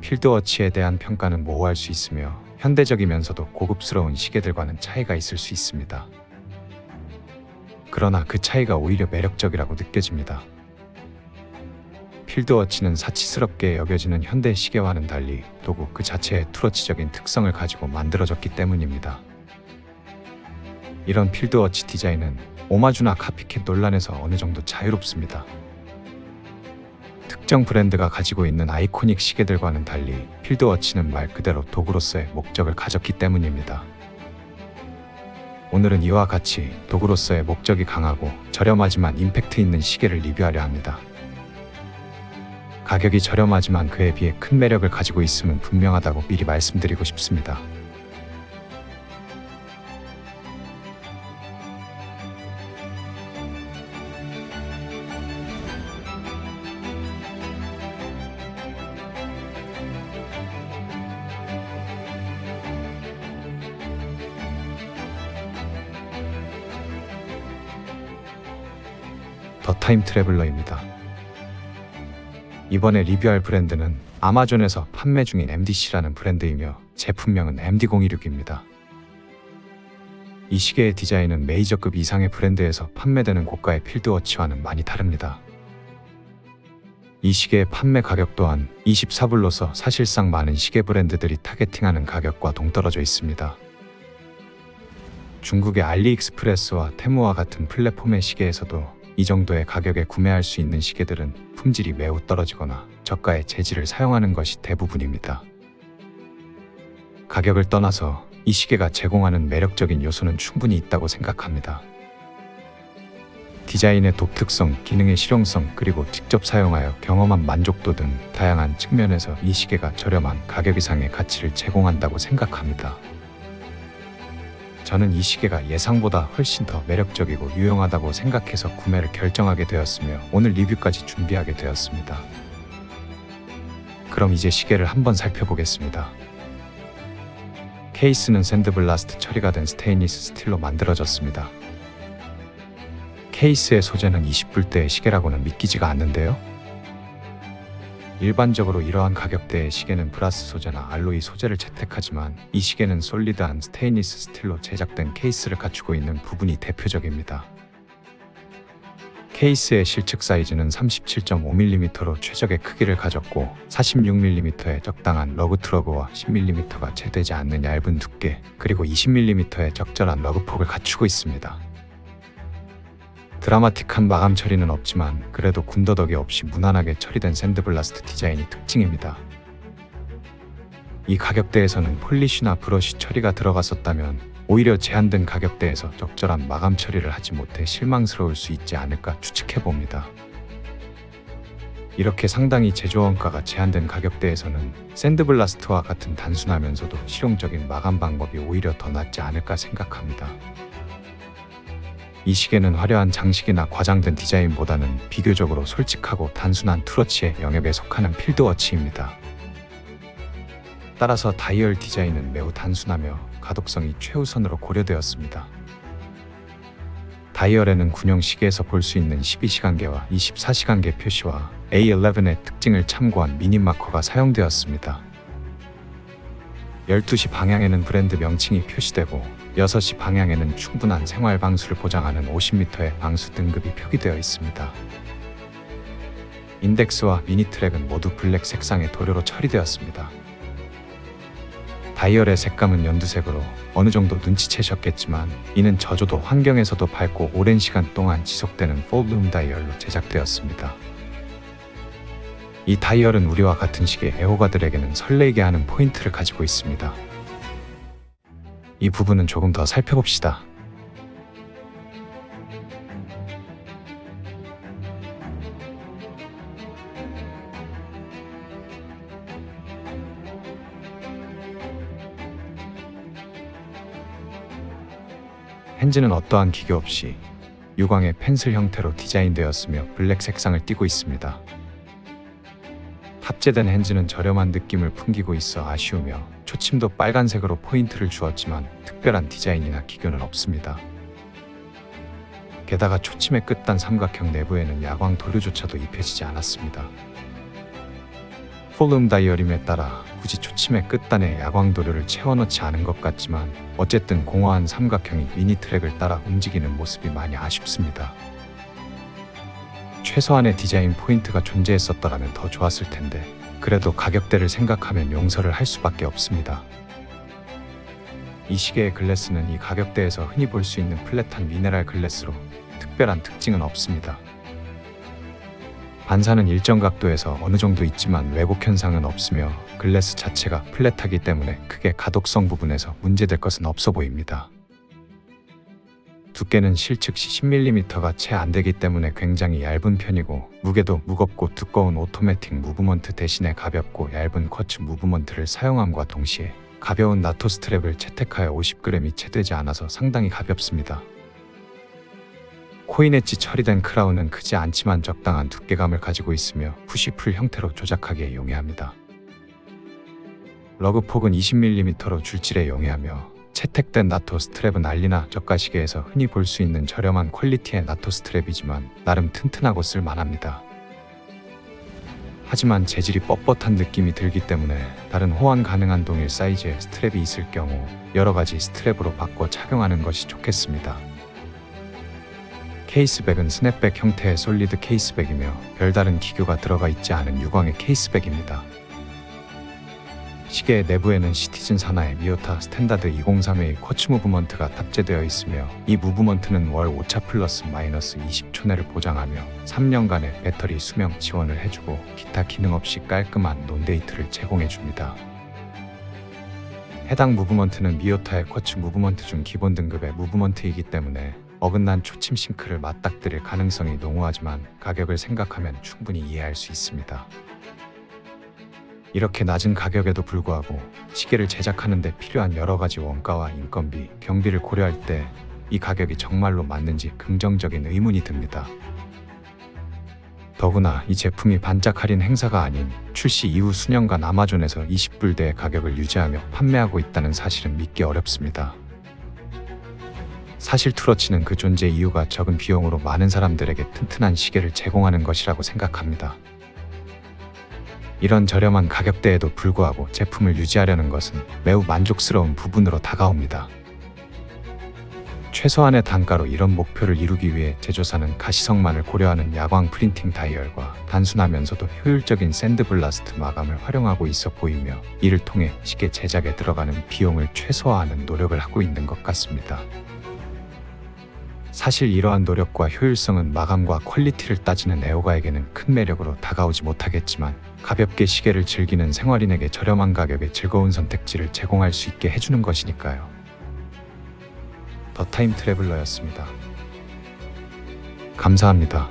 필드워치에 대한 평가는 모호할 수 있으며 현대적이면서도 고급스러운 시계들과는 차이가 있을 수 있습니다. 그러나 그 차이가 오히려 매력적이라고 느껴집니다. 필드워치는 사치스럽게 여겨지는 현대 시계와는 달리 도구 그 자체의 투러치적인 특성을 가지고 만들어졌기 때문입니다. 이런 필드워치 디자인은 오마주나 카피캣 논란에서 어느 정도 자유롭습니다. 특정 브랜드가 가지고 있는 아이코닉 시계들과는 달리 필드워치는 말 그대로 도구로서의 목적을 가졌기 때문입니다. 오늘은 이와 같이 도구로서의 목적이 강하고 저렴하지만 임팩트 있는 시계를 리뷰하려 합니다. 가격이 저렴하지만 그에 비해 큰 매력을 가지고 있음은 분명하다고 미리 말씀드리고 싶습니다. 더 타임 트래블러입니다. 이번에 리뷰할 브랜드는 아마존에서 판매 중인 MDC라는 브랜드이며 제품명은 MD026입니다. 이 시계의 디자인은 메이저급 이상의 브랜드에서 판매되는 고가의 필드워치와는 많이 다릅니다. 이 시계의 판매 가격 또한 24불로서 사실상 많은 시계 브랜드들이 타겟팅하는 가격과 동떨어져 있습니다. 중국의 알리익스프레스와 테무와 같은 플랫폼의 시계에서도 이 정도의 가격에 구매할 수 있는 시계들은 품질이 매우 떨어지거나 저가의 재질을 사용하는 것이 대부분입니다. 가격을 떠나서 이 시계가 제공하는 매력적인 요소는 충분히 있다고 생각합니다. 디자인의 독특성, 기능의 실용성, 그리고 직접 사용하여 경험한 만족도 등 다양한 측면에서 이 시계가 저렴한 가격 이상의 가치를 제공한다고 생각합니다. 저는 이 시계가 예상보다 훨씬 더 매력적이고 유용하다고 생각해서 구매를 결정하게 되었으며 오늘 리뷰까지 준비하게 되었습니다. 그럼 이제 시계를 한번 살펴보겠습니다. 케이스는 샌드블라스트 처리가 된 스테인리스 스틸로 만들어졌습니다. 케이스의 소재는 20불대의 시계라고는 믿기지가 않는데요. 일반적으로 이러한 가격대의 시계는 브라스 소재나 알로이 소재를 채택하지만 이 시계는 솔리드한 스테인리스 스틸로 제작된 케이스를 갖추고 있는 부분이 대표적입니다. 케이스의 실측 사이즈는 37.5mm로 최적의 크기를 가졌고 46mm의 적당한 러그 트러그와 10mm가 채되지 않는 얇은 두께, 그리고 20mm의 적절한 러그폭을 갖추고 있습니다. 드라마틱한 마감 처리는 없지만 그래도 군더더기 없이 무난하게 처리된 샌드블라스트 디자인이 특징입니다. 이 가격대에서는 폴리쉬나 브러쉬 처리가 들어갔었다면 오히려 제한된 가격대에서 적절한 마감 처리를 하지 못해 실망스러울 수 있지 않을까 추측해봅니다. 이렇게 상당히 제조원가가 제한된 가격대에서는 샌드블라스트와 같은 단순하면서도 실용적인 마감 방법이 오히려 더 낫지 않을까 생각합니다. 이 시계는 화려한 장식이나 과장된 디자인보다는 비교적으로 솔직하고 단순한 투러치의 영역에 속하는 필드워치입니다. 따라서 다이얼 디자인은 매우 단순하며 가독성이 최우선으로 고려되었습니다. 다이얼에는 군용 시계에서 볼 수 있는 12시간계와 24시간계 표시와 A11의 특징을 참고한 미니 마커가 사용되었습니다. 12시 방향에는 브랜드 명칭이 표시되고 6시 방향에는 충분한 생활 방수를 보장하는 50m의 방수 등급이 표기되어 있습니다. 인덱스와 미니 트랙은 모두 블랙 색상의 도료로 처리되었습니다. 다이얼의 색감은 연두색으로 어느 정도 눈치채셨겠지만 이는 저조도 환경에서도 밝고 오랜 시간 동안 지속되는 폴룸 다이얼로 제작되었습니다. 이 다이얼은 우리와 같은 시계 애호가들에게는 설레게 하는 포인트를 가지고 있습니다. 이 부분은 조금 더 살펴봅시다. 핸즈는 어떠한 기교 없이 유광의 펜슬 형태로 디자인되었으며 블랙 색상을 띠고 있습니다. 탑재된 핸즈는 저렴한 느낌을 풍기고 있어 아쉬우며 초침도 빨간색으로 포인트를 주었지만 특별한 디자인이나 기교는 없습니다. 게다가 초침의 끝단 삼각형 내부에는 야광 도료조차도 입혀지지 않았습니다. 폴룸 다이어림에 따라 굳이 초침의 끝단에 야광도료를 채워넣지 않은 것 같지만 어쨌든 공허한 삼각형이 미니 트랙을 따라 움직이는 모습이 많이 아쉽습니다. 최소한의 디자인 포인트가 존재했었더라면 더 좋았을 텐데 그래도 가격대를 생각하면 용서를 할 수밖에 없습니다. 이 시계의 글래스는 이 가격대에서 흔히 볼 수 있는 플랫한 미네랄 글래스로 특별한 특징은 없습니다. 반사는 일정 각도에서 어느 정도 있지만 왜곡 현상은 없으며 글래스 자체가 플랫하기 때문에 크게 가독성 부분에서 문제될 것은 없어 보입니다. 두께는 실측시 10mm가 채 안 되기 때문에 굉장히 얇은 편이고 무게도 무겁고 두꺼운 오토매틱 무브먼트 대신에 가볍고 얇은 쿼츠 무브먼트를 사용함과 동시에 가벼운 나토 스트랩을 채택하여 50g이 채 되지 않아서 상당히 가볍습니다. 코인 엣지 처리된 크라운은 크지 않지만 적당한 두께감을 가지고 있으며 푸시풀 형태로 조작하기에 용이합니다. 러그폭은 20mm로 줄질에 용이하며 채택된 나토 스트랩은 알리나 저가 시계에서 흔히 볼 수 있는 저렴한 퀄리티의 나토 스트랩이지만 나름 튼튼하고 쓸만합니다. 하지만 재질이 뻣뻣한 느낌이 들기 때문에 다른 호환 가능한 동일 사이즈의 스트랩이 있을 경우 여러가지 스트랩으로 바꿔 착용하는 것이 좋겠습니다. 케이스백은 스냅백 형태의 솔리드 케이스백이며 별다른 기교가 들어가 있지 않은 유광의 케이스백입니다. 시계의 내부에는 시티즌 산하의 미오타 스탠다드 2031 쿼츠 무브먼트가 탑재되어 있으며 이 무브먼트는 월 오차 플러스 마이너스 20초 내를 보장하며 3년간의 배터리 수명 지원을 해주고 기타 기능 없이 깔끔한 논데이트를 제공해줍니다. 해당 무브먼트는 미오타의 쿼츠 무브먼트 중 기본 등급의 무브먼트이기 때문에 어긋난 초침 싱크를 맞닥뜨릴 가능성이 농후하지만 가격을 생각하면 충분히 이해할 수 있습니다. 이렇게 낮은 가격에도 불구하고 시계를 제작하는 데 필요한 여러가지 원가와 인건비, 경비를 고려할 때 이 가격이 정말로 맞는지 긍정적인 의문이 듭니다. 더구나 이 제품이 반짝 할인 행사가 아닌 출시 이후 수년간 아마존에서 20불대의 가격을 유지하며 판매하고 있다는 사실은 믿기 어렵습니다. 사실 투러치는 그 존재 이유가 적은 비용으로 많은 사람들에게 튼튼한 시계를 제공하는 것이라고 생각합니다. 이런 저렴한 가격대에도 불구하고 제품을 유지하려는 것은 매우 만족스러운 부분으로 다가옵니다. 최소한의 단가로 이런 목표를 이루기 위해 제조사는 가시성만을 고려하는 야광 프린팅 다이얼과 단순하면서도 효율적인 샌드블라스트 마감을 활용하고 있어 보이며 이를 통해 시계 제작에 들어가는 비용을 최소화하는 노력을 하고 있는 것 같습니다. 사실 이러한 노력과 효율성은 마감과 퀄리티를 따지는 애호가에게는 큰 매력으로 다가오지 못하겠지만 가볍게 시계를 즐기는 생활인에게 저렴한 가격에 즐거운 선택지를 제공할 수 있게 해주는 것이니까요. 더 타임 트래블러였습니다. 감사합니다.